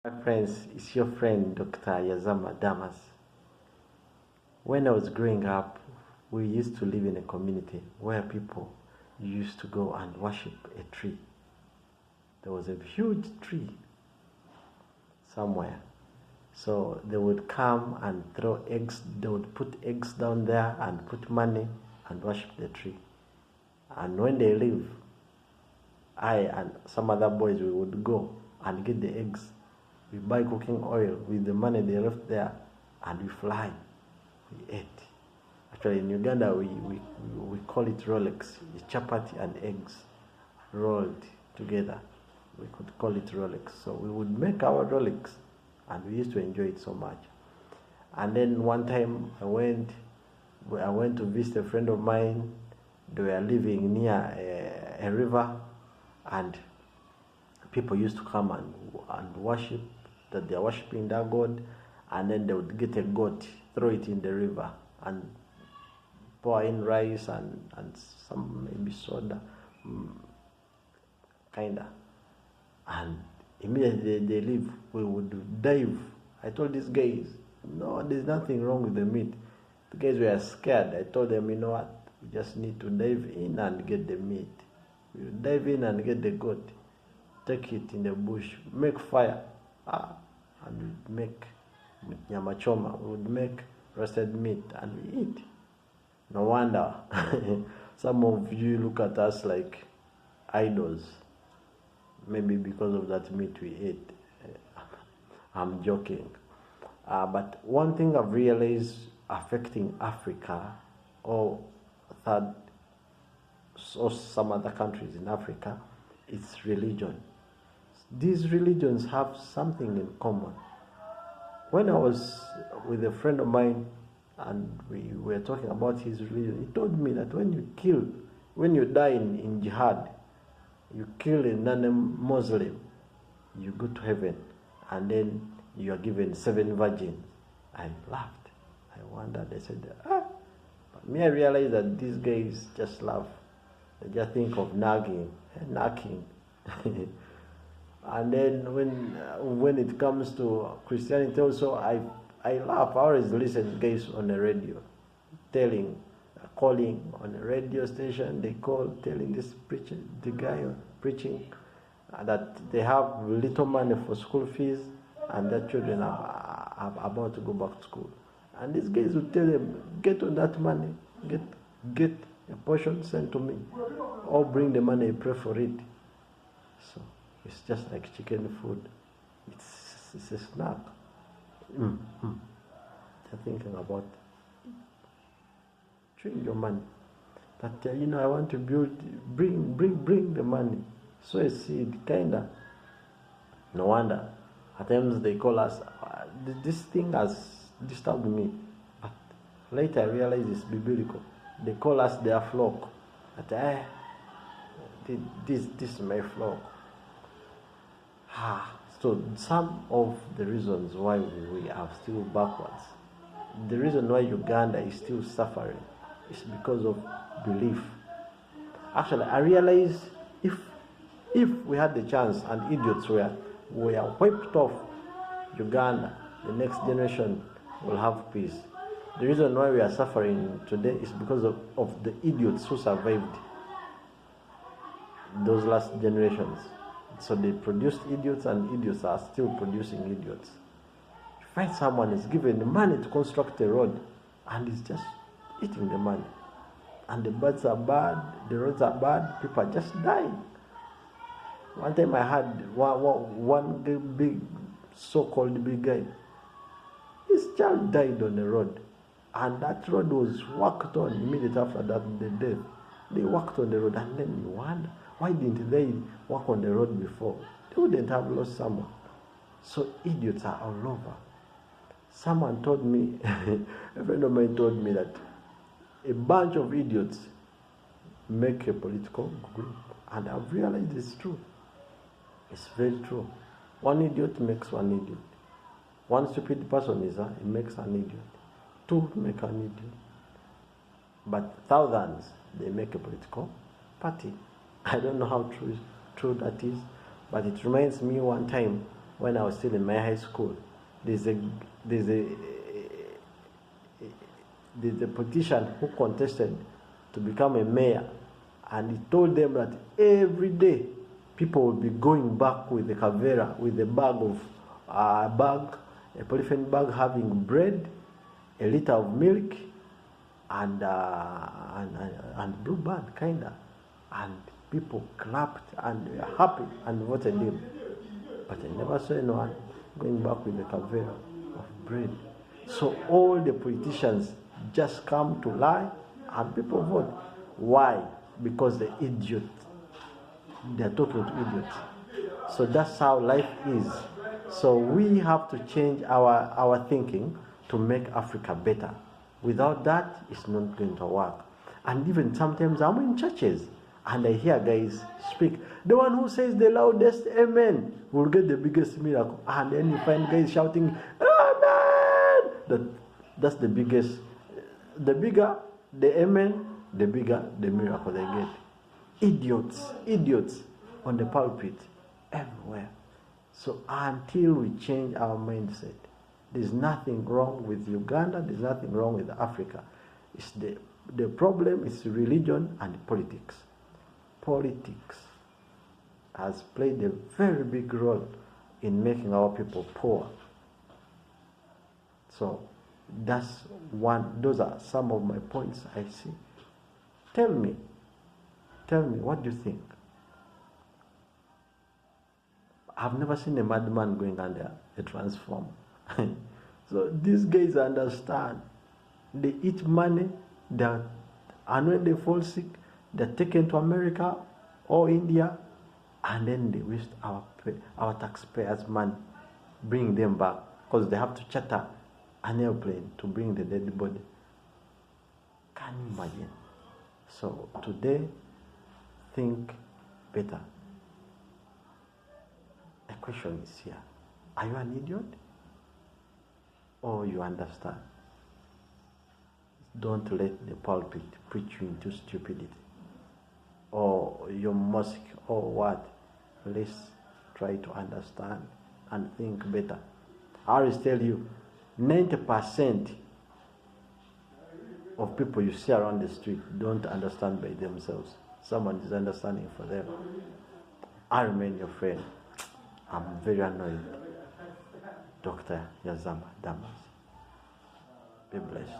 My friends, it's your friend Dr. Yazama Damas. When I was growing up, we used to live in a community where people used to go and worship a tree. There was a huge tree somewhere. So they would come and throw eggs, they would put eggs down there and put money and worship the tree. And when they leave, I and some other boys, we would go and get the eggs. We buy cooking oil with the money they left there and we fly. We ate. Actually, in Uganda, we call it Rolex. It's chapati and eggs rolled together. We could call it Rolex. So we would make our Rolex and we used to enjoy it so much. And then one time I went to visit a friend of mine. They were living near a river, and people used to come and worship, that they are worshiping that god, and then they would get a goat, throw it in the river, and pour in rice and some maybe soda, kinda. And immediately they leave, we would dive. I told these guys, no, there's nothing wrong with the meat. The guys were scared. I told them, you know what, we just need to dive in and get the meat. We would dive in and get the goat, take it in the bush, make fire, and we make nyama choma. We would make roasted meat and we eat. No wonder some of you look at us like idols. Maybe because of that meat we ate. I'm joking. But one thing I've realized affecting Africa or some other countries in Africa, it's religion. These religions have something in common. When I was with a friend of mine and we were talking about his religion, he told me that when you die in jihad, you kill a non-Muslim, you go to heaven, and then you are given 7 virgins. I laughed. I wondered. I said, But me, I realized that these guys just laugh. They just think of nagging and knocking. And then when it comes to Christianity also, I laugh. I always listen to guys on the radio calling on a radio station. They call telling the guy preaching that they have little money for school fees and their children are about to go back to school. And these guys will tell them, get on that money, get a portion sent to me, or bring the money, pray for it. So it's just like chicken food. It's a snack. They're thinking about chewing your money. But I want to bring the money. So a seed, kinda. No wonder. At times they call us. This thing has disturbed me. But later I realized it's biblical. They call us their flock. That this is my flock. So some of the reasons why we are still backwards, the reason why Uganda is still suffering is because of belief. Actually, I realize if we had the chance and idiots were wiped off Uganda, the next generation will have peace. The reason why we are suffering today is because of the idiots who survived those last generations. So they produced idiots, and idiots are still producing idiots. You find someone is given the money to construct a road and is just eating the money. And the birds are bad, the roads are bad, people are just dying. One time I had one big, so-called big guy. His child died on the road. And that road was worked on immediately after the death. They worked on the road, and then you wonder, why didn't they work on the road before? They wouldn't have lost someone. So idiots are all over. Someone told me, a friend of mine told me that a bunch of idiots make a political group. And I've realized it's true. It's very true. One idiot makes one idiot. One stupid person it makes an idiot. 2 make an idiot. But thousands, they make a political party. I don't know how true that is, but it reminds me one time when I was still in my high school. There's a there's a there's a politician who contested to become a mayor, and he told them that every day people will be going back with the kavera, with a polythene bag having bread, a liter of milk, and blue band kinda, and people clapped and were happy and voted him. But I never saw anyone going back with the kavera of bread. So all the politicians just come to lie and people vote. Why? Because they're idiots. They're total idiots. So that's how life is. So we have to change our thinking to make Africa better. Without that, it's not going to work. And even sometimes I'm in churches and I hear guys speak. The one who says the loudest amen will get the biggest miracle. And then you find guys shouting, amen! That's the biggest. The bigger the amen, the bigger the miracle they get. Idiots on the pulpit everywhere. So until we change our mindset, there's nothing wrong with Uganda, there's nothing wrong with Africa. It's the problem is religion and politics. Politics has played a very big role in making our people poor. So those are some of my points I see. Tell me, what do you think? I've never seen a madman going under a transformer. So these guys understand. They eat money, and when they fall sick, they're taken to America or India, and then they waste our taxpayers' money, bring them back, because they have to charter an airplane to bring the dead body. Can you imagine? So today, think better. The question is here. Are you an idiot? Or you understand? Don't let the pulpit preach you into stupidity. Or your mosque or what. Let's try to understand and think better. I always tell you, 90% of people you see around the street don't understand by themselves. Someone is understanding for them. I remain your friend. I'm very annoyed. Dr. Yazama Damas. Be blessed.